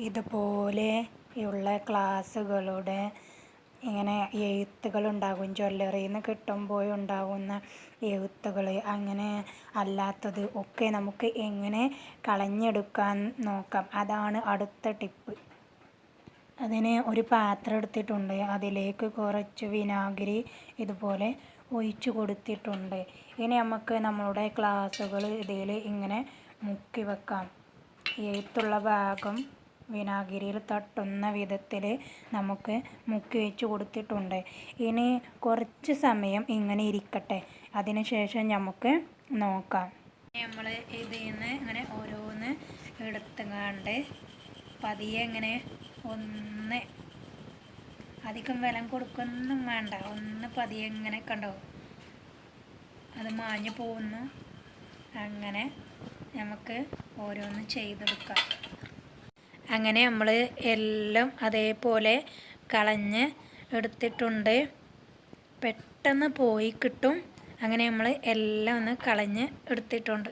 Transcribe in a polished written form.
ഇതുപോലെയുള്ള ക്ലാസ്സുകളുടെ ഇങ്ങനെ എഴുത്തുകളുണ്ടാകും. ജ്വല്ലറിയിൽ നിന്ന് കിട്ടുമ്പോൾ ഉണ്ടാകുന്ന എഴുത്തുകൾ, അങ്ങനെ അല്ലാത്തത് ഒക്കെ നമുക്ക് എങ്ങനെ കളഞ്ഞെടുക്കാൻ നോക്കാം. അതാണ് അടുത്ത ടിപ്പ്. അതിന് ഒരു പാത്രം എടുത്തിട്ടുണ്ട്. അതിലേക്ക് കുറച്ച് വിനാഗിരി ഇതുപോലെ ഒഴിച്ച് കൊടുത്തിട്ടുണ്ട്. ഇനി നമുക്ക് നമ്മളുടെ ഗ്ലാസ്സുകൾ ഇതിൽ ഇങ്ങനെ മുക്കി വെക്കാം. എഴുത്തുള്ള ഭാഗം വിനാഗിരിയിൽ തട്ടുന്ന വിധത്തിൽ നമുക്ക് മുക്കി വെച്ച് കൊടുത്തിട്ടുണ്ട്. ഇനി കുറച്ച് സമയം ഇങ്ങനെ ഇരിക്കട്ടെ. അതിന് ശേഷം നമുക്ക് നോക്കാം. നമ്മൾ ഇതിൽ നിന്ന് ഇങ്ങനെ ഓരോന്ന് എടുത്തുകൊണ്ട് പതിയെ ഇങ്ങനെ ഒന്ന്, അധികം വെള്ളം കൊടുക്കൊന്നും വേണ്ട, ഒന്ന് പതിയെ ഇങ്ങനെ കണ്ടോ അത് മാഞ്ഞു പോകുന്നു. അങ്ങനെ നമുക്ക് ഓരോന്ന് ചെയ്തെടുക്കാം. അങ്ങനെ നമ്മൾ എല്ലാം അതേപോലെ കളഞ്ഞ് എടുത്തിട്ടുണ്ട്. പെട്ടെന്ന് പോയി കിട്ടും. അങ്ങനെ നമ്മൾ എല്ലാം ഒന്ന് കളഞ്ഞ് എടുത്തിട്ടുണ്ട്.